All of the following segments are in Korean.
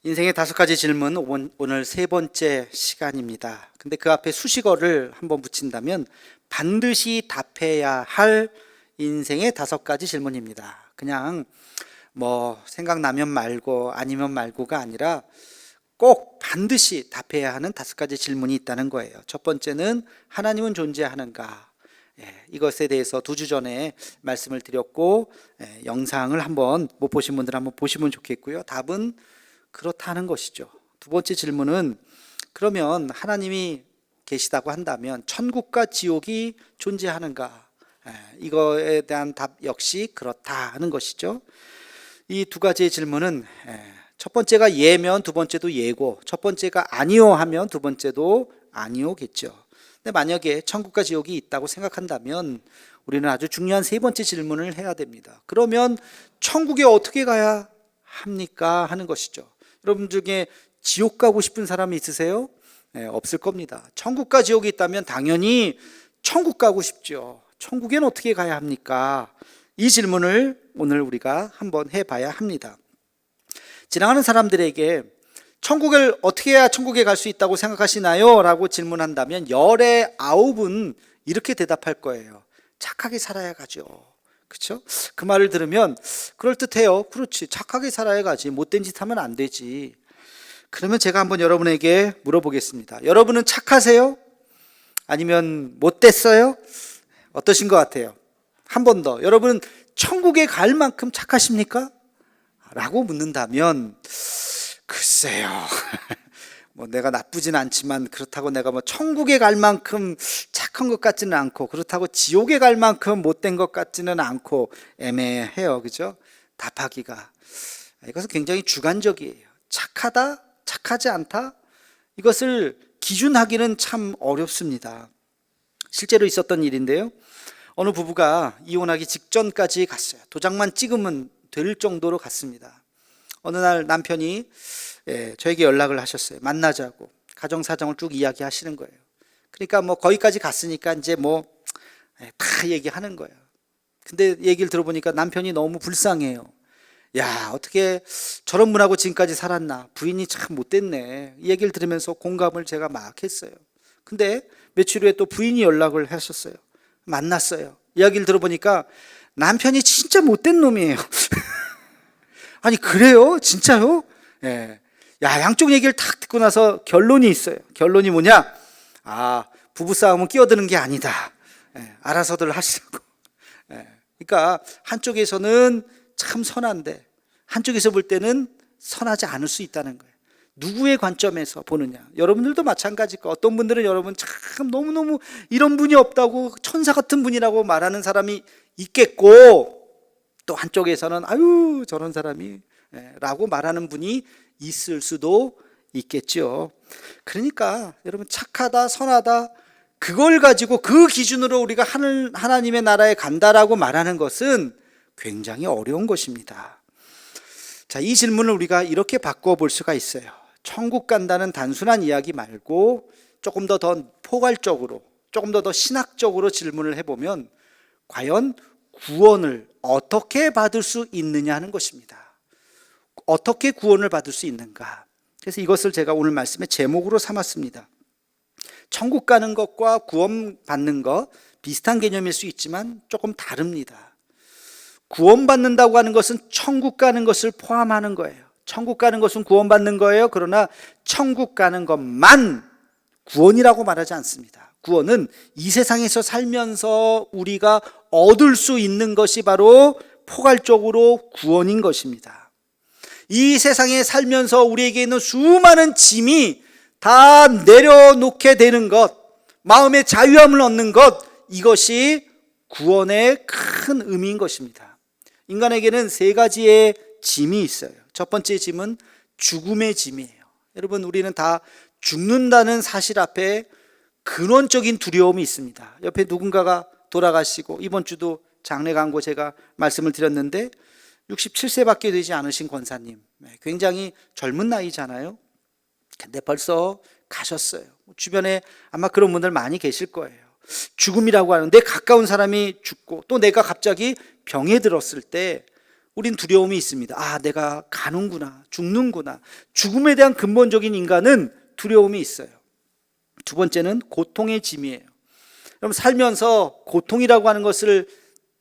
인생의 5가지 질문, 오늘 3번째 시간입니다. 근데 그 앞에 수식어를 한번 붙인다면 반드시 답해야 할 인생의 5가지 질문입니다. 그냥 생각나면 말고 아니면 말고가 아니라 꼭 반드시 답해야 하는 5가지 질문이 있다는 거예요. 첫 번째는 하나님은 존재하는가? 이것에 대해서 2주 전에 말씀을 드렸고, 영상을 한번 못 보신 분들은 한번 보시면 좋겠고요. 답은 그렇다는 것이죠. 두 번째 질문은, 그러면 하나님이 계시다고 한다면 천국과 지옥이 존재하는가? 이거에 대한 답 역시 그렇다 하는 것이죠. 이 2가지의 질문은 첫 번째가 예면 두 번째도 예고, 첫 번째가 아니요 하면 두 번째도 아니요겠죠. 근데 만약에 천국과 지옥이 있다고 생각한다면 우리는 아주 중요한 3번째 질문을 해야 됩니다. 그러면 천국에 어떻게 가야 합니까? 하는 것이죠. 여러분 중에 지옥 가고 싶은 사람이 있으세요? 없을 겁니다. 천국과 지옥이 있다면 당연히 천국 가고 싶죠. 천국에는 어떻게 가야 합니까? 이 질문을 오늘 우리가 한번 해봐야 합니다. 지나가는 사람들에게 천국을 어떻게 해야 천국에 갈 수 있다고 생각하시나요? 라고 질문한다면 열의 9은 이렇게 대답할 거예요. 착하게 살아야 가죠. 그렇죠? 그 말을 들으면 그럴듯해요. 그렇지, 착하게 살아야 가지, 못된 짓 하면 안 되지. 그러면 제가 한번 여러분에게 물어보겠습니다. 여러분은 착하세요? 아니면 못됐어요? 어떠신 것 같아요? 한 번 더, 여러분은 천국에 갈 만큼 착하십니까? 라고 묻는다면 글쎄요, 내가 나쁘진 않지만 그렇다고 내가 천국에 갈 만큼 착한 것 같지는 않고, 그렇다고 지옥에 갈 만큼 못된 것 같지는 않고 애매해요. 그죠? 답하기가. 이것은 굉장히 주관적이에요. 착하다, 착하지 않다, 이것을 기준하기는 참 어렵습니다. 실제로 있었던 일인데요, 어느 부부가 이혼하기 직전까지 갔어요. 도장만 찍으면 될 정도로 갔습니다. 어느 날 남편이 저에게 연락을 하셨어요. 만나자고 가정사정을 쭉 이야기하시는 거예요. 그러니까 거기까지 갔으니까 이제 다 얘기하는 거예요. 근데 얘기를 들어보니까 남편이 너무 불쌍해요. 야, 어떻게 저런 분하고 지금까지 살았나, 부인이 참 못됐네. 이 얘기를 들으면서 공감을 제가 막 했어요. 근데 며칠 후에 또 부인이 연락을 하셨어요. 만났어요. 이야기를 들어보니까 남편이 진짜 못된 놈이에요. 아니, 그래요? 진짜요? 예. 야, 양쪽 얘기를 탁 듣고 나서 결론이 있어요. 결론이 뭐냐? 부부싸움은 끼어드는 게 아니다. 알아서들 하시라고. 그러니까 한쪽에서는 참 선한데 한쪽에서 볼 때는 선하지 않을 수 있다는 거예요. 누구의 관점에서 보느냐. 여러분들도 마찬가지일 거예요. 어떤 분들은 여러분 참 너무너무 이런 분이 없다고 천사 같은 분이라고 말하는 사람이 있겠고, 또 한쪽에서는 아유 저런 사람이 라고 말하는 분이 있을 수도 있겠죠. 그러니까 여러분, 착하다, 선하다, 그걸 가지고 그 기준으로 우리가 하나님의 나라에 간다라고 말하는 것은 굉장히 어려운 것입니다. 자, 이 질문을 우리가 이렇게 바꿔볼 수가 있어요. 천국 간다는 단순한 이야기 말고 조금 더 포괄적으로, 조금 더 신학적으로 질문을 해보면 과연 구원을 어떻게 받을 수 있느냐 하는 것입니다. 어떻게 구원을 받을 수 있는가. 그래서 이것을 제가 오늘 말씀의 제목으로 삼았습니다. 천국 가는 것과 구원 받는 것 비슷한 개념일 수 있지만 조금 다릅니다. 구원 받는다고 하는 것은 천국 가는 것을 포함하는 거예요. 천국 가는 것은 구원 받는 거예요. 그러나 천국 가는 것만 구원이라고 말하지 않습니다. 구원은 이 세상에서 살면서 우리가 얻을 수 있는 것이 바로 포괄적으로 구원인 것입니다. 이 세상에 살면서 우리에게 있는 수많은 짐이 다 내려놓게 되는 것, 마음의 자유함을 얻는 것, 이것이 구원의 큰 의미인 것입니다. 인간에게는 3가지의 짐이 있어요. 첫 번째 짐은 죽음의 짐이에요. 여러분, 우리는 다 죽는다는 사실 앞에 근원적인 두려움이 있습니다. 옆에 누군가가 돌아가시고, 이번 주도 장례 간고 제가 말씀을 드렸는데 67세밖에 되지 않으신 권사님, 굉장히 젊은 나이잖아요. 근데 벌써 가셨어요. 주변에 아마 그런 분들 많이 계실 거예요. 죽음이라고 하는, 내 가까운 사람이 죽고 또 내가 갑자기 병에 들었을 때 우린 두려움이 있습니다. 아, 내가 가는구나, 죽는구나. 죽음에 대한 근본적인 인간은 두려움이 있어요. 두 번째는 고통의 짐이에요. 여러분, 살면서 고통이라고 하는 것을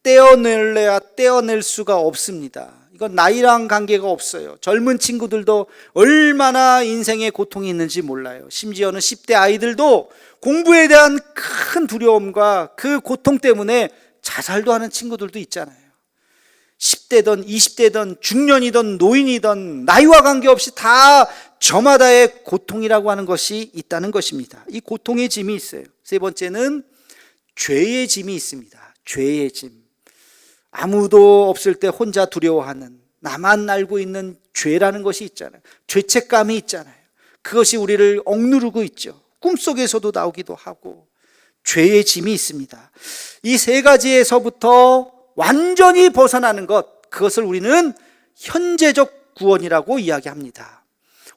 떼어낼래야 떼어낼 수가 없습니다. 이건 나이랑 관계가 없어요. 젊은 친구들도 얼마나 인생에 고통이 있는지 몰라요. 심지어는 10대 아이들도 공부에 대한 큰 두려움과 그 고통 때문에 자살도 하는 친구들도 있잖아요. 10대든 20대든 중년이든 노인이든 나이와 관계없이 다 저마다의 고통이라고 하는 것이 있다는 것입니다. 이 고통의 짐이 있어요. 세 번째는 죄의 짐이 있습니다. 죄의 짐. 아무도 없을 때 혼자 두려워하는, 나만 알고 있는 죄라는 것이 있잖아요. 죄책감이 있잖아요. 그것이 우리를 억누르고 있죠. 꿈속에서도 나오기도 하고. 죄의 짐이 있습니다. 이 세 가지에서부터 완전히 벗어나는 것, 그것을 우리는 현재적 구원이라고 이야기합니다.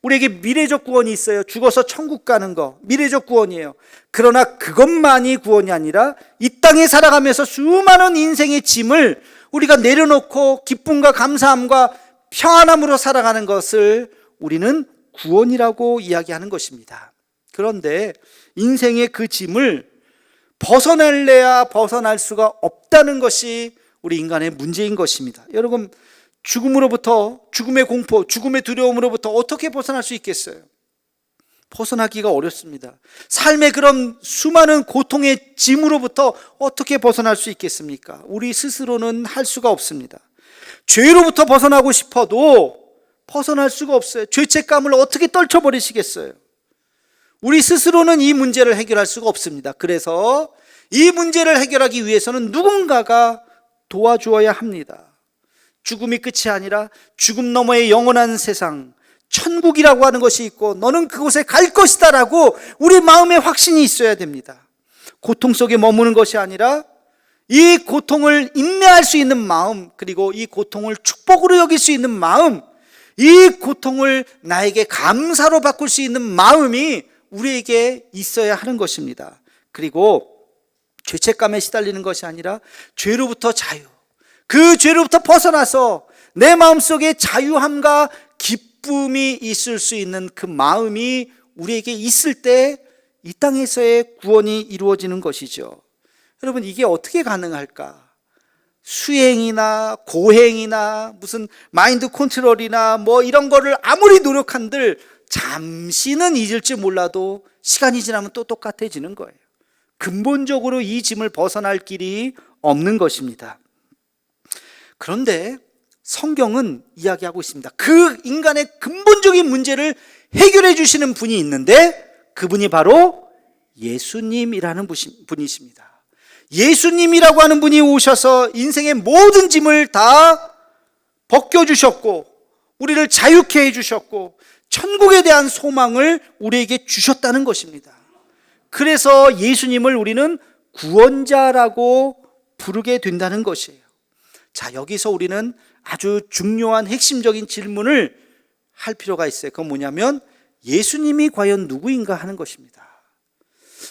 우리에게 미래적 구원이 있어요. 죽어서 천국 가는 거, 미래적 구원이에요. 그러나 그것만이 구원이 아니라 이 땅에 살아가면서 수많은 인생의 짐을 우리가 내려놓고 기쁨과 감사함과 평안함으로 살아가는 것을 우리는 구원이라고 이야기하는 것입니다. 그런데 인생의 그 짐을 벗어낼래야 벗어날 수가 없다는 것이 우리 인간의 문제인 것입니다. 여러분, 죽음으로부터, 죽음의 공포, 죽음의 두려움으로부터 어떻게 벗어날 수 있겠어요? 벗어나기가 어렵습니다. 삶의 그런 수많은 고통의 짐으로부터 어떻게 벗어날 수 있겠습니까? 우리 스스로는 할 수가 없습니다. 죄로부터 벗어나고 싶어도 벗어날 수가 없어요. 죄책감을 어떻게 떨쳐버리시겠어요? 우리 스스로는 이 문제를 해결할 수가 없습니다. 그래서 이 문제를 해결하기 위해서는 누군가가 도와주어야 합니다. 죽음이 끝이 아니라 죽음 너머의 영원한 세상, 천국이라고 하는 것이 있고 너는 그곳에 갈 것이다 라고 우리 마음에 확신이 있어야 됩니다. 고통 속에 머무는 것이 아니라 이 고통을 인내할 수 있는 마음, 그리고 이 고통을 축복으로 여길 수 있는 마음, 이 고통을 나에게 감사로 바꿀 수 있는 마음이 우리에게 있어야 하는 것입니다. 그리고 죄책감에 시달리는 것이 아니라 죄로부터 자유, 그 죄로부터 벗어나서 내 마음속에 자유함과 기쁨이 있을 수 있는 그 마음이 우리에게 있을 때 이 땅에서의 구원이 이루어지는 것이죠. 여러분, 이게 어떻게 가능할까? 수행이나 고행이나 무슨 마인드 컨트롤이나 뭐 이런 거를 아무리 노력한들 잠시는 잊을지 몰라도 시간이 지나면 또 똑같아지는 거예요. 근본적으로 이 짐을 벗어날 길이 없는 것입니다. 그런데 성경은 이야기하고 있습니다. 그 인간의 근본적인 문제를 해결해 주시는 분이 있는데 그분이 바로 예수님이라는 분이십니다. 예수님이라고 하는 분이 오셔서 인생의 모든 짐을 다 벗겨주셨고 우리를 자유케 해주셨고 천국에 대한 소망을 우리에게 주셨다는 것입니다. 그래서 예수님을 우리는 구원자라고 부르게 된다는 것이에요. 자, 여기서 우리는 아주 중요한 핵심적인 질문을 할 필요가 있어요. 그건 뭐냐면 예수님이 과연 누구인가 하는 것입니다.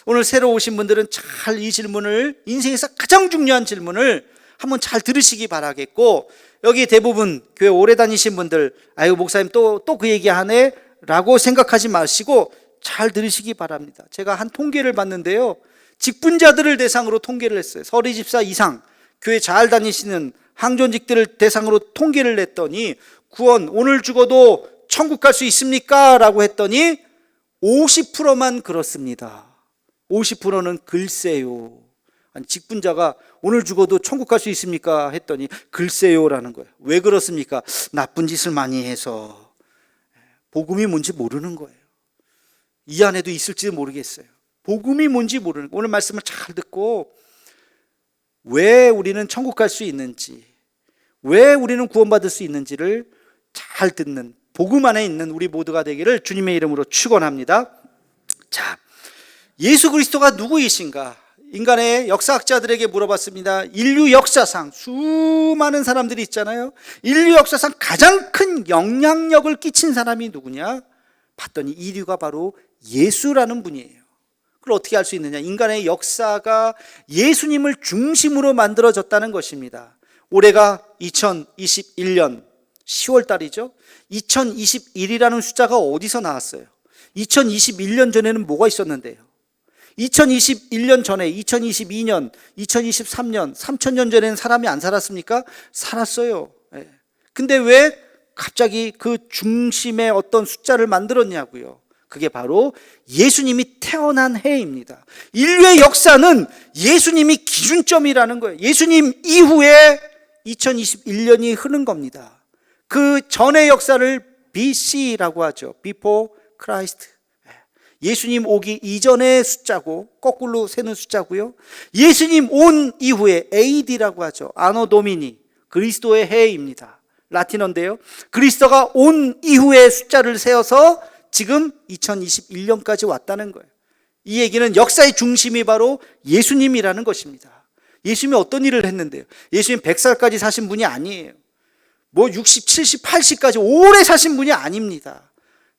오늘 새로 오신 분들은 잘 이 질문을, 인생에서 가장 중요한 질문을 한번 잘 들으시기 바라겠고, 여기 대부분 교회 오래 다니신 분들, 아유 목사님 또 그 얘기하네 라고 생각하지 마시고 잘 들으시기 바랍니다. 제가 한 통계를 봤는데요, 직분자들을 대상으로 통계를 했어요. 서리 집사 이상 교회 잘 다니시는 항존직들을 대상으로 통계를 냈더니 구원, 오늘 죽어도 천국 갈 수 있습니까? 라고 했더니 50%만 그렇습니다. 50%는 글쎄요. 아니, 직분자가 오늘 죽어도 천국 갈 수 있습니까? 했더니 글쎄요라는 거예요. 왜 그렇습니까? 나쁜 짓을 많이 해서. 복음이 뭔지 모르는 거예요. 이 안에도 있을지 모르겠어요. 복음이 뭔지 모르는 거예요. 오늘 말씀을 잘 듣고 왜 우리는 천국 갈 수 있는지, 왜 우리는 구원받을 수 있는지를 잘 듣는 복음 안에 있는 우리 모두가 되기를 주님의 이름으로 축원합니다. 자, 예수 그리스도가 누구이신가? 인간의 역사학자들에게 물어봤습니다. 인류 역사상 수많은 사람들이 있잖아요. 인류 역사상 가장 큰 영향력을 끼친 사람이 누구냐? 봤더니 1위가 바로 예수라는 분이에요. 그걸 어떻게 알 수 있느냐? 인간의 역사가 예수님을 중심으로 만들어졌다는 것입니다. 올해가 2021년 10월 달이죠. 2021이라는 숫자가 어디서 나왔어요? 2021년 전에는 뭐가 있었는데요? 2021년 전에 2022년, 2023년, 3000년 전에는 사람이 안 살았습니까? 살았어요. 근데 왜 갑자기 그 중심에 어떤 숫자를 만들었냐고요? 그게 바로 예수님이 태어난 해입니다. 인류의 역사는 예수님이 기준점이라는 거예요. 예수님 이후에 2021년이 흐른 겁니다. 그 전의 역사를 BC라고 하죠. Before Christ. 예수님 오기 이전의 숫자고 거꾸로 세는 숫자고요. 예수님 온 이후에 AD라고 하죠. 아노 도미니, 그리스도의 해입니다. 라틴어인데요. 그리스도가 온 이후의 숫자를 세어서 지금 2021년까지 왔다는 거예요. 이 얘기는 역사의 중심이 바로 예수님이라는 것입니다. 예수님이 어떤 일을 했는데요? 예수님 100살까지 사신 분이 아니에요. 뭐 60, 70, 80까지 오래 사신 분이 아닙니다.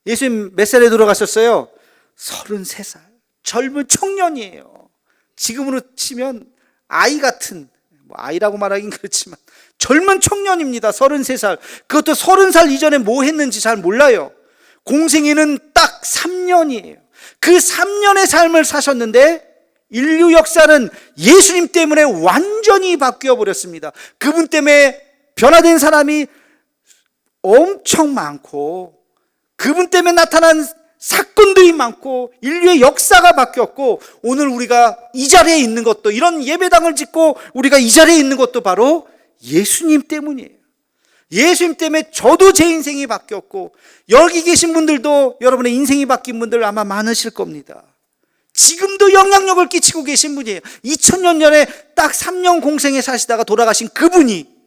예수님 몇 살에 돌아가셨어요? 33살. 젊은 청년이에요. 지금으로 치면 아이 같은, 아이라고 말하긴 그렇지만 젊은 청년입니다. 33살. 그것도 30살 이전에 뭐 했는지 잘 몰라요. 공생애는 딱 3년이에요. 그 3년의 삶을 사셨는데 인류 역사는 예수님 때문에 완전히 바뀌어 버렸습니다. 그분 때문에 변화된 사람이 엄청 많고, 그분 때문에 나타난 사건들이 많고, 인류의 역사가 바뀌었고, 오늘 우리가 이 자리에 있는 것도, 이런 예배당을 짓고 우리가 이 자리에 있는 것도 바로 예수님 때문이에요. 예수님 때문에 저도 제 인생이 바뀌었고, 여기 계신 분들도 여러분의 인생이 바뀐 분들 아마 많으실 겁니다. 지금도 영향력을 끼치고 계신 분이에요. 2000년 전에 딱 3년 공생에 사시다가 돌아가신 그분이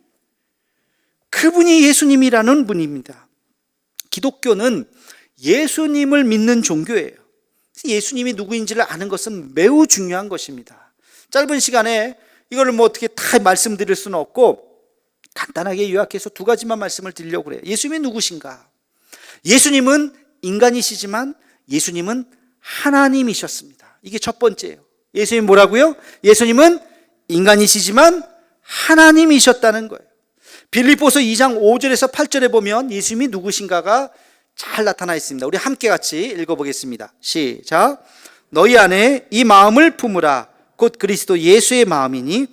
예수님이라는 분입니다. 기독교는 예수님을 믿는 종교예요. 예수님이 누구인지를 아는 것은 매우 중요한 것입니다. 짧은 시간에 이걸 뭐 어떻게 다 말씀드릴 수는 없고 간단하게 요약해서 두 가지만 말씀을 드리려고 그래요. 예수님이 누구신가? 예수님은 인간이시지만 예수님은 하나님이셨습니다. 이게 첫 번째예요. 예수님 뭐라고요? 예수님은 인간이시지만 하나님이셨다는 거예요. 빌립보서 2장 5절에서 8절에 보면 예수님이 누구신가가 잘 나타나 있습니다. 우리 함께 같이 읽어보겠습니다. 시작. 너희 안에 이 마음을 품으라. 곧 그리스도 예수의 마음이니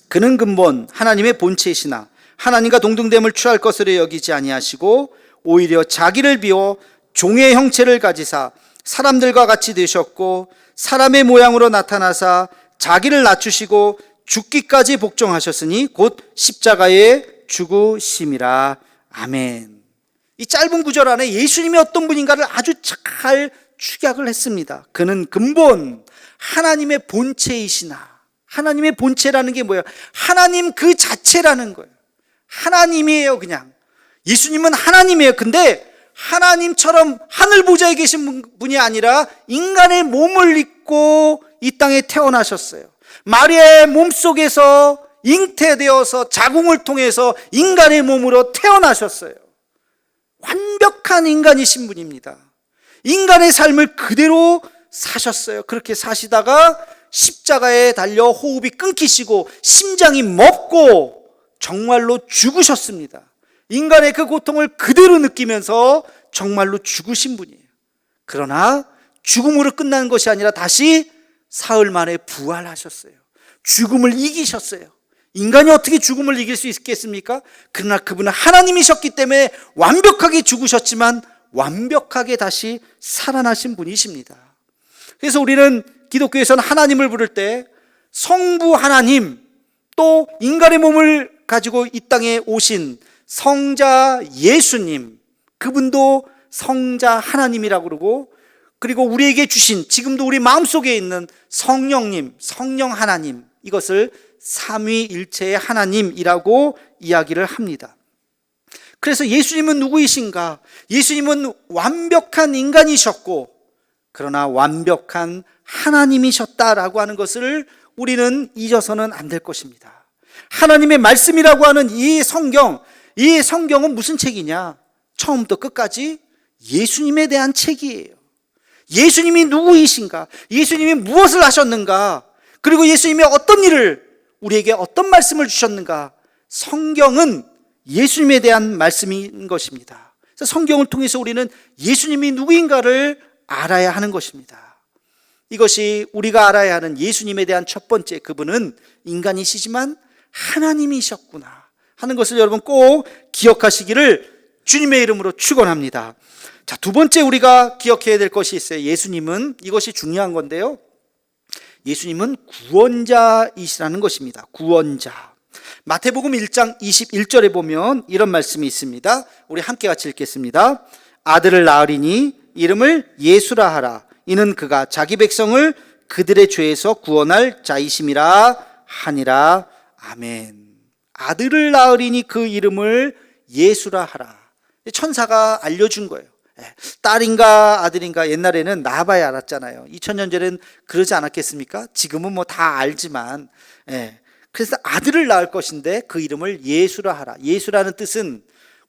그는 근본 하나님의 본체이시나 하나님과 동등됨을 취할 것으로 여기지 아니하시고 오히려 자기를 비워 종의 형체를 가지사 사람들과 같이 되셨고 사람의 모양으로 나타나사 자기를 낮추시고 죽기까지 복종하셨으니 곧 십자가에 죽으심이라. 아멘. 이 짧은 구절 안에 예수님이 어떤 분인가를 아주 잘 축약을 했습니다. 그는 근본 하나님의 본체이시나. 하나님의 본체라는 게 뭐예요? 하나님 그 자체라는 거예요. 하나님이에요. 그냥 예수님은 하나님이에요. 근데 하나님처럼 하늘 보좌에 계신 분이 아니라 인간의 몸을 입고 이 땅에 태어나셨어요. 마리아의 몸속에서 잉태되어서 자궁을 통해서 인간의 몸으로 태어나셨어요. 완벽한 인간이신 분입니다. 인간의 삶을 그대로 사셨어요. 그렇게 사시다가 십자가에 달려 호흡이 끊기시고 심장이 멎고 정말로 죽으셨습니다. 인간의 그 고통을 그대로 느끼면서 정말로 죽으신 분이에요. 그러나 죽음으로 끝나는 것이 아니라 다시 사흘 만에 부활하셨어요. 죽음을 이기셨어요. 인간이 어떻게 죽음을 이길 수 있겠습니까? 그러나 그분은 하나님이셨기 때문에 완벽하게 죽으셨지만 완벽하게 다시 살아나신 분이십니다. 그래서 우리는 기독교에서는 하나님을 부를 때 성부 하나님, 또 인간의 몸을 가지고 이 땅에 오신 성자 예수님, 그분도 성자 하나님이라고 그러고, 그리고 우리에게 주신 지금도 우리 마음속에 있는 성령님, 성령 하나님, 이것을 삼위일체의 하나님이라고 이야기를 합니다. 그래서 예수님은 누구이신가? 예수님은 완벽한 인간이셨고 그러나 완벽한 하나님이셨다라고 하는 것을 우리는 잊어서는 안 될 것입니다. 하나님의 말씀이라고 하는 이 성경은 무슨 책이냐? 처음부터 끝까지 예수님에 대한 책이에요. 예수님이 누구이신가? 예수님이 무엇을 하셨는가? 그리고 예수님이 어떤 일을, 우리에게 어떤 말씀을 주셨는가? 성경은 예수님에 대한 말씀인 것입니다. 그래서 성경을 통해서 우리는 예수님이 누구인가를 알아야 하는 것입니다. 이것이 우리가 알아야 하는 예수님에 대한 첫 번째, 그분은 인간이시지만 하나님이셨구나 하는 것을 여러분 꼭 기억하시기를 주님의 이름으로 축원합니다. 자, 두 번째 우리가 기억해야 될 것이 있어요. 예수님은, 이것이 중요한 건데요, 예수님은 구원자이시라는 것입니다. 구원자. 마태복음 1장 21절에 보면 이런 말씀이 있습니다. 우리 함께 같이 읽겠습니다. 아들을 낳으리니 이름을 예수라 하라. 이는 그가 자기 백성을 그들의 죄에서 구원할 자이심이라 하니라. 아멘. 아들을 낳으리니 그 이름을 예수라 하라. 천사가 알려준 거예요. 딸인가 아들인가 옛날에는 낳아봐야 알았잖아요. 2000년 전에는 그러지 않았겠습니까? 지금은 뭐 다 알지만, 그래서 아들을 낳을 것인데 그 이름을 예수라 하라. 예수라는 뜻은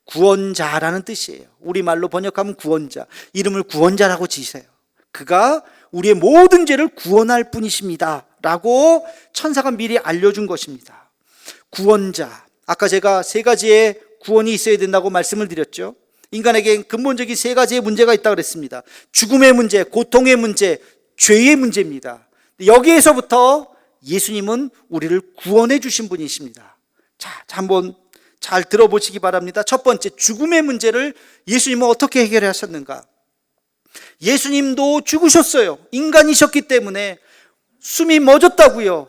구원자라는 뜻이에요. 우리말로 번역하면 구원자. 이름을 구원자라고 지으세요. 그가 우리의 모든 죄를 구원할 분이십니다 라고 천사가 미리 알려준 것입니다. 구원자. 아까 제가 세 가지의 구원이 있어야 된다고 말씀을 드렸죠. 인간에게 근본적인 세 가지의 문제가 있다고 그랬습니다. 죽음의 문제, 고통의 문제, 죄의 문제입니다. 여기에서부터 예수님은 우리를 구원해 주신 분이십니다. 자, 한번 잘 들어보시기 바랍니다. 첫 번째, 죽음의 문제를 예수님은 어떻게 해결하셨는가? 예수님도 죽으셨어요. 인간이셨기 때문에 숨이 멎었다고요.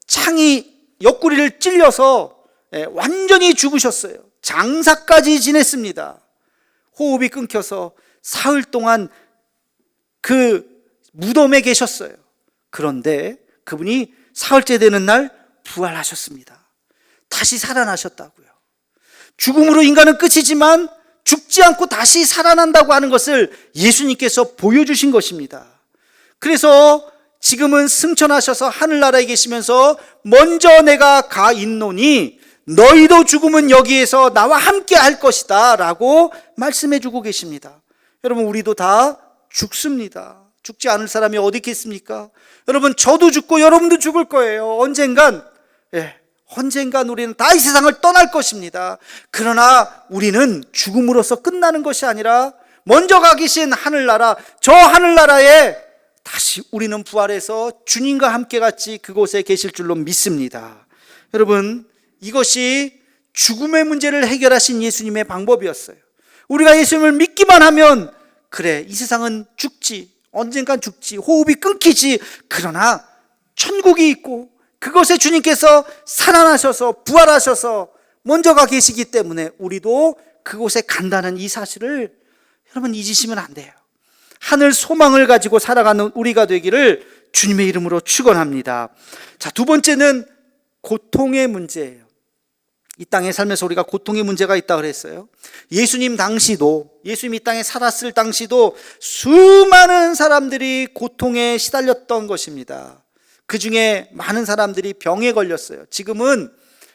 창이 옆구리를 찔려서 완전히 죽으셨어요. 장사까지 지냈습니다. 호흡이 끊겨서 사흘 동안 그 무덤에 계셨어요. 그런데 그분이 사흘째 되는 날 부활하셨습니다. 다시 살아나셨다고요. 죽음으로 인간은 끝이지만 죽지 않고 다시 살아난다고 하는 것을 예수님께서 보여주신 것입니다. 그래서 지금은 승천하셔서 하늘나라에 계시면서 먼저 내가 가 있노니 너희도 죽으면 여기에서 나와 함께 할 것이다 라고 말씀해 주고 계십니다. 여러분, 우리도 다 죽습니다. 죽지 않을 사람이 어디 있겠습니까? 여러분, 저도 죽고 여러분도 죽을 거예요. 언젠간 우리는 다 이 세상을 떠날 것입니다. 그러나 우리는 죽음으로써 끝나는 것이 아니라 먼저 가 계신 하늘나라, 저 하늘나라에 다시 우리는 부활해서 주님과 함께 같이 그곳에 계실 줄로 믿습니다. 여러분, 이것이 죽음의 문제를 해결하신 예수님의 방법이었어요. 우리가 예수님을 믿기만 하면 그래, 이 세상은 죽지, 언젠간 죽지, 호흡이 끊기지, 그러나 천국이 있고 그것에 주님께서 살아나셔서 부활하셔서 먼저 가 계시기 때문에 우리도 그곳에 간다는 이 사실을 여러분 잊으시면 안 돼요. 하늘 소망을 가지고 살아가는 우리가 되기를 주님의 이름으로 축원합니다. 자, 두 번째는 고통의 문제예요. 이 땅에 살면서 우리가 고통의 문제가 있다고 그랬어요. 예수님이 이 땅에 살았을 당시도 수많은 사람들이 고통에 시달렸던 것입니다. 그 중에 많은 사람들이 병에 걸렸어요. 지금은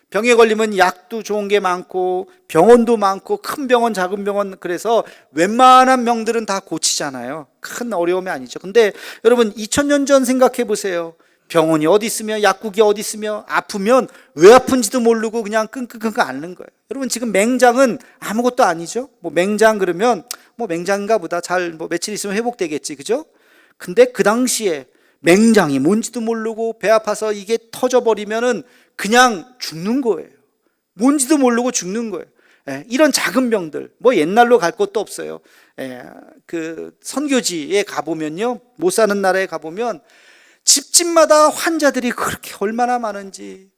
병에 걸리면 약도 좋은 게 많고 병원도 많고 큰 병원, 작은 병원, 그래서 웬만한 병들은 다 고치잖아요. 큰 어려움이 아니죠. 근데 여러분, 2000년 전 생각해 보세요. 병원이 어디 있으며 약국이 어디 있으며 아프면 왜 아픈지도 모르고 그냥 끙끙끙끙 앓는 거예요. 여러분, 지금 맹장은 아무것도 아니죠. 뭐 맹장 그러면 뭐 맹장인가 보다, 잘 뭐 며칠 있으면 회복되겠지, 그죠? 근데 그 당시에 맹장이 뭔지도 모르고 배 아파서 이게 터져버리면은 그냥 죽는 거예요. 뭔지도 모르고 죽는 거예요. 이런 작은 병들, 뭐 옛날로 갈 것도 없어요. 그 선교지에 가보면요, 못 사는 나라에 가보면 집집마다 환자들이 그렇게 얼마나 많은지,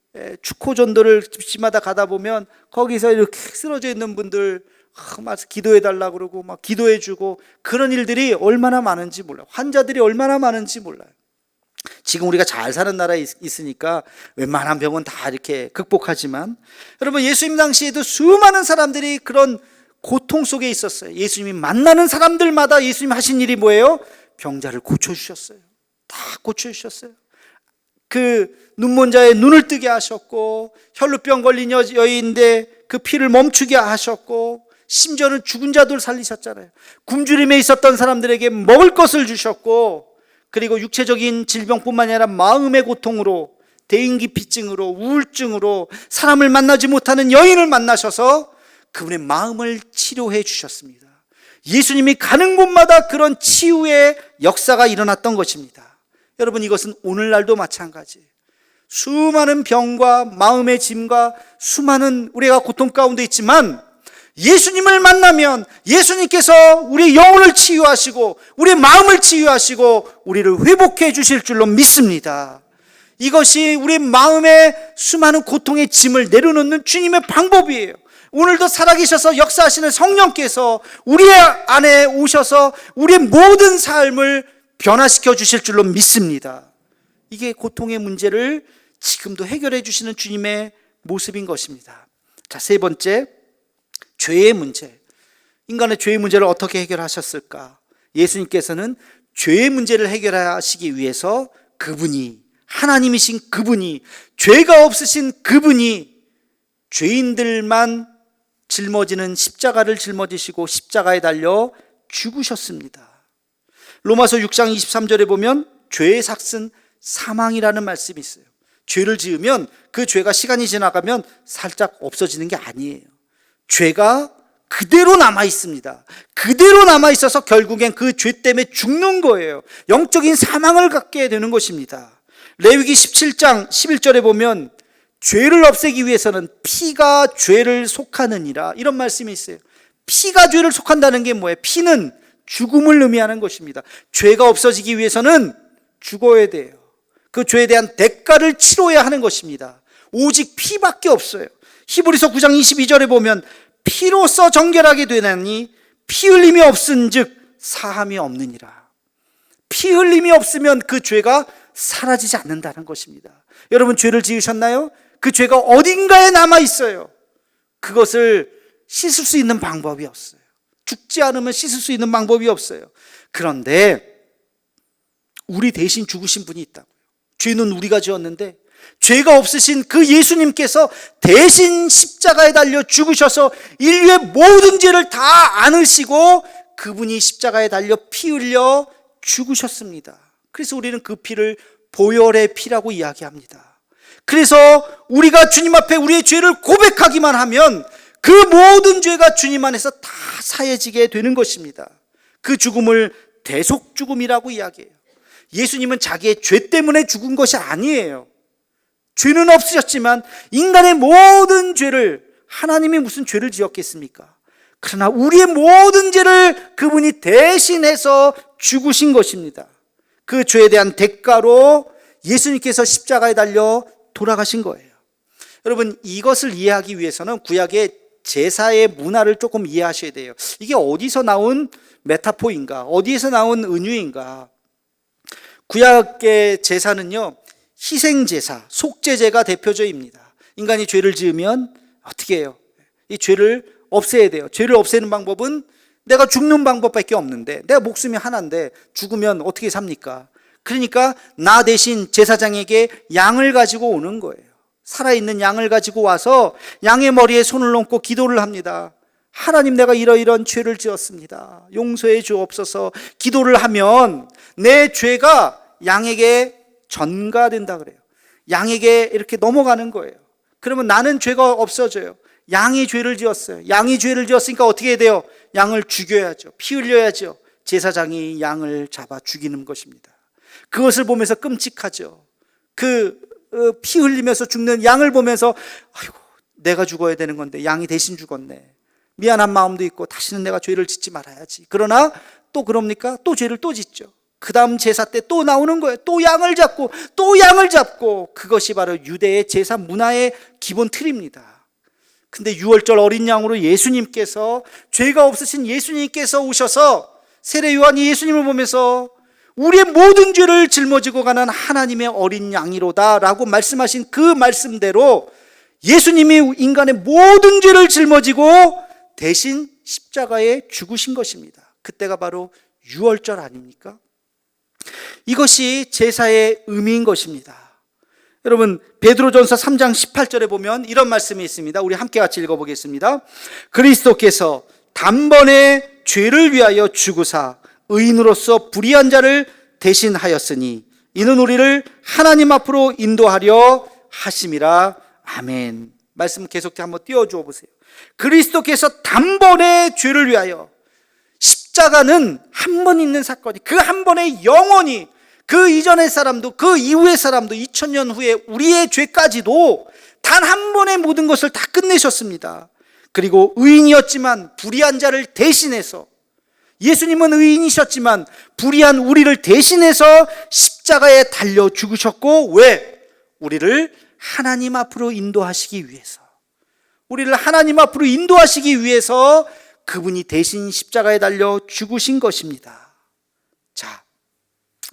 축호전도를 집집마다 가다 보면 거기서 이렇게 쓰러져 있는 분들 막 기도해달라고 그러고 막 기도해주고, 그런 일들이 얼마나 많은지 몰라요. 환자들이 얼마나 많은지 몰라요. 지금 우리가 잘 사는 나라에 있으니까 웬만한 병은 다 이렇게 극복하지만, 여러분, 예수님 당시에도 수많은 사람들이 그런 고통 속에 있었어요. 예수님이 만나는 사람들마다 예수님 하신 일이 뭐예요? 병자를 고쳐주셨어요. 다 고쳐주셨어요. 그 눈먼 자의 눈을 뜨게 하셨고, 혈루병 걸린 여인인데 그 피를 멈추게 하셨고, 심지어는 죽은 자들 살리셨잖아요. 굶주림에 있었던 사람들에게 먹을 것을 주셨고, 그리고 육체적인 질병뿐만 아니라 마음의 고통으로 대인기피증으로, 우울증으로 사람을 만나지 못하는 여인을 만나셔서 그분의 마음을 치료해 주셨습니다. 예수님이 가는 곳마다 그런 치유의 역사가 일어났던 것입니다. 여러분, 이것은 오늘날도 마찬가지예요. 수많은 병과 마음의 짐과 수많은 우리가 고통 가운데 있지만 예수님을 만나면 예수님께서 우리의 영혼을 치유하시고 우리의 마음을 치유하시고 우리를 회복해 주실 줄로 믿습니다. 이것이 우리 마음의 수많은 고통의 짐을 내려놓는 주님의 방법이에요. 오늘도 살아계셔서 역사하시는 성령께서 우리 안에 오셔서 우리의 모든 삶을 변화시켜 주실 줄로 믿습니다. 이게 고통의 문제를 지금도 해결해 주시는 주님의 모습인 것입니다. 자, 세 번째, 죄의 문제. 인간의 죄의 문제를 어떻게 해결하셨을까? 예수님께서는 죄의 문제를 해결하시기 위해서 그분이, 하나님이신 그분이, 죄가 없으신 그분이 죄인들만 짊어지는 십자가를 짊어지시고 십자가에 달려 죽으셨습니다. 로마서 6장 23절에 보면 죄의 삭은 사망이라는 말씀이 있어요. 죄를 지으면 그 죄가 시간이 지나가면 살짝 없어지는 게 아니에요. 죄가 그대로 남아 있습니다. 그대로 남아 있어서 결국엔 그 죄 때문에 죽는 거예요. 영적인 사망을 갖게 되는 것입니다. 레위기 17장 11절에 보면 죄를 없애기 위해서는 피가 죄를 속하느니라, 이런 말씀이 있어요. 피가 죄를 속한다는 게 뭐예요? 피는 죽음을 의미하는 것입니다. 죄가 없어지기 위해서는 죽어야 돼요. 그 죄에 대한 대가를 치러야 하는 것입니다. 오직 피밖에 없어요. 히브리서 9장 22절에 보면 피로써 정결하게 되나니 피 흘림이 없은즉 사함이 없느니라. 피 흘림이 없으면 그 죄가 사라지지 않는다는 것입니다. 여러분, 죄를 지으셨나요? 그 죄가 어딘가에 남아 있어요. 그것을 씻을 수 있는 방법이 없어요. 죽지 않으면 씻을 수 있는 방법이 없어요. 그런데 우리 대신 죽으신 분이 있다고요. 죄는 우리가 지었는데 죄가 없으신 그 예수님께서 대신 십자가에 달려 죽으셔서 인류의 모든 죄를 다 안으시고 그분이 십자가에 달려 피 흘려 죽으셨습니다. 그래서 우리는 그 피를 보혈의 피라고 이야기합니다. 그래서 우리가 주님 앞에 우리의 죄를 고백하기만 하면 그 모든 죄가 주님 안에서 다 사해지게 되는 것입니다. 그 죽음을 대속 죽음이라고 이야기해요. 예수님은 자기의 죄 때문에 죽은 것이 아니에요. 죄는 없으셨지만 인간의 모든 죄를, 하나님이 무슨 죄를 지었겠습니까? 그러나 우리의 모든 죄를 그분이 대신해서 죽으신 것입니다. 그 죄에 대한 대가로 예수님께서 십자가에 달려 돌아가신 거예요. 여러분, 이것을 이해하기 위해서는 구약의 제사의 문화를 조금 이해하셔야 돼요. 이게 어디서 나온 메타포인가? 어디에서 나온 은유인가? 구약의 제사는요, 희생제사, 속죄제가 대표적입니다. 인간이 죄를 지으면 어떻게 해요? 이 죄를 없애야 돼요. 죄를 없애는 방법은 내가 죽는 방법밖에 없는데, 내가 목숨이 하나인데 죽으면 어떻게 삽니까? 그러니까 나 대신 제사장에게 양을 가지고 오는 거예요. 살아있는 양을 가지고 와서 양의 머리에 손을 얹고 기도를 합니다. 하나님, 내가 이러이러한 죄를 지었습니다. 용서해 주옵소서. 기도를 하면 내 죄가 양에게 전가된다 그래요. 양에게 이렇게 넘어가는 거예요. 그러면 나는 죄가 없어져요. 양이 죄를 지었어요. 양이 죄를 지었으니까 어떻게 해야 돼요? 양을 죽여야죠. 피 흘려야죠. 제사장이 양을 잡아 죽이는 것입니다. 그것을 보면서 끔찍하죠. 피 흘리면서 죽는 양을 보면서 아이고, 내가 죽어야 되는 건데 양이 대신 죽었네. 미안한 마음도 있고 다시는 내가 죄를 짓지 말아야지. 그러나 또 그럽니까? 또 죄를 또 짓죠. 그 다음 제사 때 또 나오는 거예요. 또 양을 잡고 또 양을 잡고. 그것이 바로 유대의 제사 문화의 기본 틀입니다. 근데 유월절 어린 양으로 예수님께서, 죄가 없으신 예수님께서 오셔서 세례 요한이 예수님을 보면서 우리의 모든 죄를 짊어지고 가는 하나님의 어린 양이로다 라고 말씀하신 그 말씀대로 예수님이 인간의 모든 죄를 짊어지고 대신 십자가에 죽으신 것입니다. 그때가 바로 유월절 아닙니까? 이것이 제사의 의미인 것입니다. 여러분, 베드로전서 3장 18절에 보면 이런 말씀이 있습니다. 우리 함께 같이 읽어보겠습니다. 그리스도께서 단번에 죄를 위하여 죽으사 의인으로서 불의한 자를 대신하였으니 이는 우리를 하나님 앞으로 인도하려 하심이라. 아멘. 말씀 계속 한번 띄워주어 보세요. 그리스도께서 단번에 죄를 위하여, 십자가는 한 번 있는 사건이, 그 한 번에 영원히, 그 이전의 사람도 그 이후의 사람도 2000년 후에 우리의 죄까지도 단 한 번에 모든 것을 다 끝내셨습니다. 그리고 의인이었지만 불의한 자를 대신해서, 예수님은 의인이셨지만 불의한 우리를 대신해서 십자가에 달려 죽으셨고, 왜? 우리를 하나님 앞으로 인도하시기 위해서, 우리를 하나님 앞으로 인도하시기 위해서 그분이 대신 십자가에 달려 죽으신 것입니다. 자,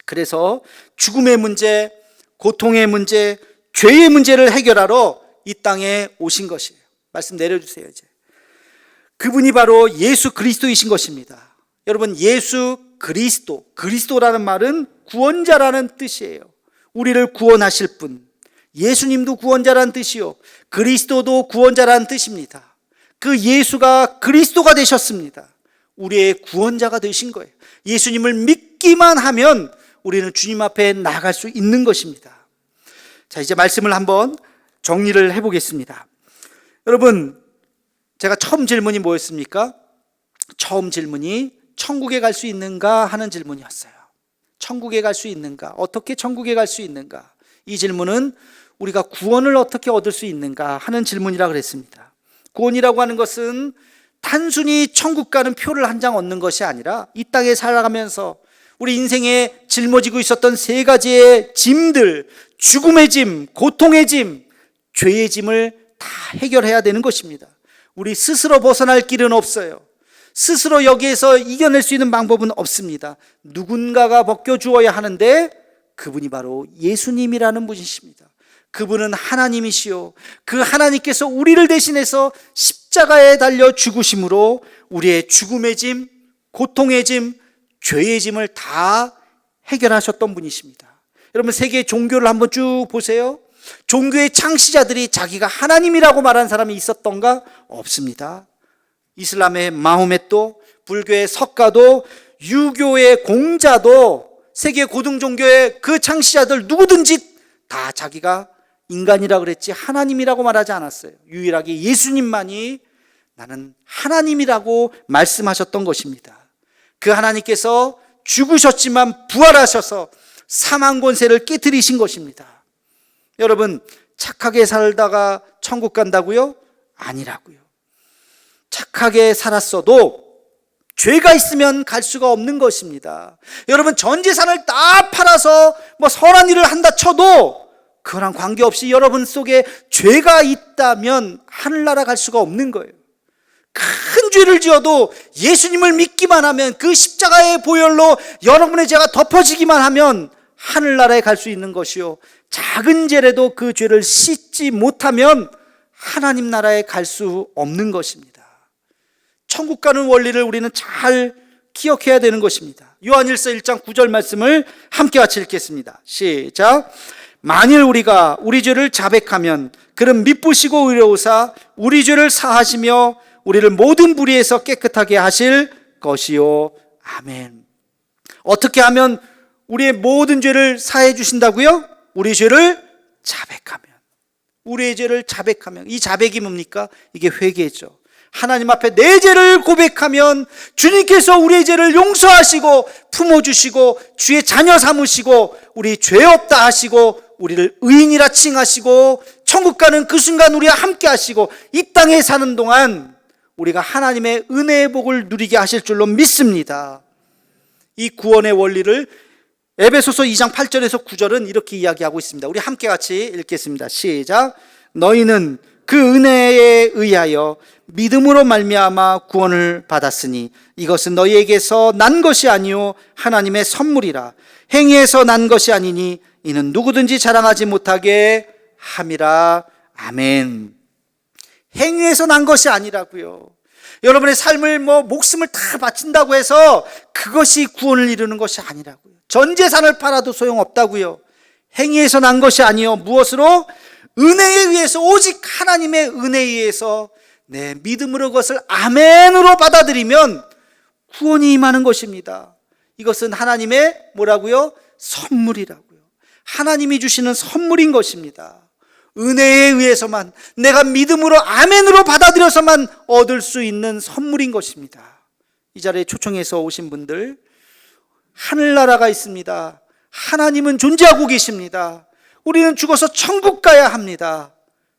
그래서 죽음의 문제, 고통의 문제, 죄의 문제를 해결하러 이 땅에 오신 것이에요. 말씀 내려주세요. 이제 그분이 바로 예수 그리스도이신 것입니다. 여러분, 예수 그리스도, 그리스도라는 말은 구원자라는 뜻이에요. 우리를 구원하실 분, 예수님도 구원자라는 뜻이요, 그리스도도 구원자라는 뜻입니다. 그 예수가 그리스도가 되셨습니다. 우리의 구원자가 되신 거예요. 예수님을 믿기만 하면 우리는 주님 앞에 나아갈 수 있는 것입니다. 자, 이제 말씀을 한번 정리를 해보겠습니다. 여러분, 제가 처음 질문이 뭐였습니까? 처음 질문이 천국에 갈 수 있는가 하는 질문이었어요. 천국에 갈 수 있는가? 어떻게 천국에 갈 수 있는가? 이 질문은 우리가 구원을 어떻게 얻을 수 있는가 하는 질문이라 그랬습니다. 구원이라고 하는 것은 단순히 천국 가는 표를 한 장 얻는 것이 아니라 이 땅에 살아가면서 우리 인생에 짊어지고 있었던 세 가지의 짐들, 죽음의 짐, 고통의 짐, 죄의 짐을 다 해결해야 되는 것입니다. 우리 스스로 벗어날 길은 없어요. 스스로 여기에서 이겨낼 수 있는 방법은 없습니다. 누군가가 벗겨주어야 하는데 그분이 바로 예수님이라는 분이십니다. 그분은 하나님이시요, 그 하나님께서 우리를 대신해서 십자가에 달려 죽으심으로 우리의 죽음의 짐, 고통의 짐, 죄의 짐을 다 해결하셨던 분이십니다. 여러분, 세계 종교를 한번 쭉 보세요. 종교의 창시자들이 자기가 하나님이라고 말한 사람이 있었던가? 없습니다. 이슬람의 마호메도, 불교의 석가도, 유교의 공자도, 세계 고등종교의 그 창시자들 누구든지 다 자기가 인간이라고 그랬지 하나님이라고 말하지 않았어요. 유일하게 예수님만이 나는 하나님이라고 말씀하셨던 것입니다. 그 하나님께서 죽으셨지만 부활하셔서 사망 권세를 깨뜨리신 것입니다. 여러분, 착하게 살다가 천국 간다고요? 아니라고요. 착하게 살았어도 죄가 있으면 갈 수가 없는 것입니다. 여러분, 전 재산을 다 팔아서 선한 일을 한다 쳐도 그거랑 관계없이 여러분 속에 죄가 있다면 하늘나라 갈 수가 없는 거예요. 큰 죄를 지어도 예수님을 믿기만 하면, 그 십자가의 보혈로 여러분의 죄가 덮어지기만 하면 하늘나라에 갈 수 있는 것이요, 작은 죄라도 그 죄를 씻지 못하면 하나님 나라에 갈 수 없는 것입니다. 천국 가는 원리를 우리는 잘 기억해야 되는 것입니다. 요한일서 1장 9절 말씀을 함께 같이 읽겠습니다. 시작. 만일 우리가 우리 죄를 자백하면 그는 미쁘시고 의로우사 우리 죄를 사하시며 우리를 모든 불의에서 깨끗하게 하실 것이요. 아멘. 어떻게 하면 우리의 모든 죄를 사해 주신다고요? 우리 죄를 자백하면. 우리의 죄를 자백하면. 이 자백이 뭡니까? 이게 회개죠. 하나님 앞에 내 죄를 고백하면 주님께서 우리의 죄를 용서하시고 품어주시고 주의 자녀 삼으시고 우리 죄 없다 하시고 우리를 의인이라 칭하시고 천국 가는 그 순간 우리와 함께 하시고 이 땅에 사는 동안 우리가 하나님의 은혜의 복을 누리게 하실 줄로 믿습니다. 이 구원의 원리를 에베소서 2장 8절에서 9절은 이렇게 이야기하고 있습니다. 우리 함께 같이 읽겠습니다. 시작. 너희는 그 은혜에 의하여 믿음으로 말미암아 구원을 받았으니 이것은 너희에게서 난 것이 아니요 하나님의 선물이라. 행위에서 난 것이 아니니 이는 누구든지 자랑하지 못하게 함이라. 아멘. 행위에서 난 것이 아니라고요. 여러분의 삶을 목숨을 다 바친다고 해서 그것이 구원을 이루는 것이 아니라고요. 전 재산을 팔아도 소용없다고요. 행위에서 난 것이 아니요 무엇으로? 은혜에 의해서, 오직 하나님의 은혜에 의해서 내 믿음으로 그것을 아멘으로 받아들이면 구원이 임하는 것입니다. 이것은 하나님의 뭐라고요? 선물이라고요. 하나님이 주시는 선물인 것입니다. 은혜에 의해서만, 내가 믿음으로 아멘으로 받아들여서만 얻을 수 있는 선물인 것입니다. 이 자리에 초청해서 오신 분들, 하늘나라가 있습니다. 하나님은 존재하고 계십니다. 우리는 죽어서 천국 가야 합니다.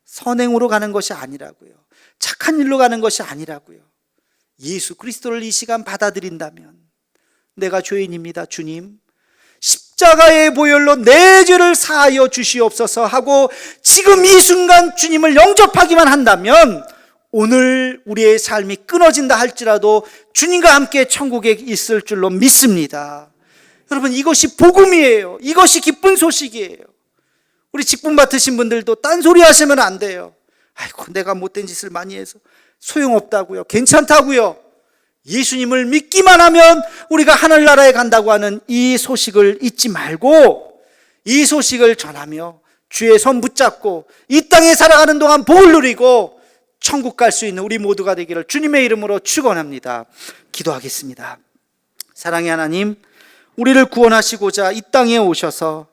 선행으로 가는 것이 아니라고요. 착한 일로 가는 것이 아니라고요. 예수 그리스도를 이 시간 받아들인다면, 내가 죄인입니다, 주님. 십자가의 보혈로 내 죄를 사하여 주시옵소서 하고 지금 이 순간 주님을 영접하기만 한다면, 오늘 우리의 삶이 끊어진다 할지라도 주님과 함께 천국에 있을 줄로 믿습니다. 여러분, 이것이 복음이에요. 이것이 기쁜 소식이에요. 우리 직분 맡으신 분들도 딴소리 하시면 안 돼요. 아이고, 내가 못된 짓을 많이 해서 소용없다고요. 괜찮다고요. 예수님을 믿기만 하면 우리가 하늘나라에 간다고 하는 이 소식을 잊지 말고, 이 소식을 전하며 주의 손 붙잡고 이 땅에 살아가는 동안 복을 누리고 천국 갈 수 있는 우리 모두가 되기를 주님의 이름으로 축원합니다. 기도하겠습니다. 사랑의 하나님, 우리를 구원하시고자 이 땅에 오셔서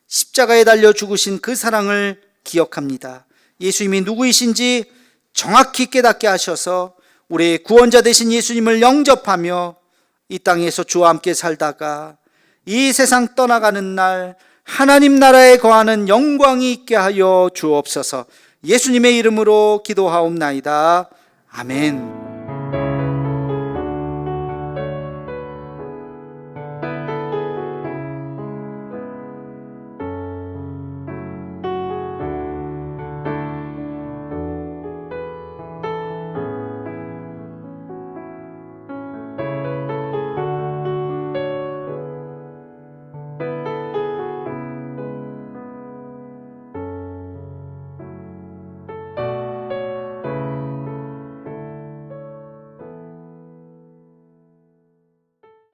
십자가에 달려 죽으신 그 사랑을 기억합니다. 예수님이 누구이신지 정확히 깨닫게 하셔서 우리의 구원자 되신 예수님을 영접하며 이 땅에서 주와 함께 살다가 이 세상 떠나가는 날 하나님 나라에 거하는 영광이 있게 하여 주옵소서. 예수님의 이름으로 기도하옵나이다. 아멘.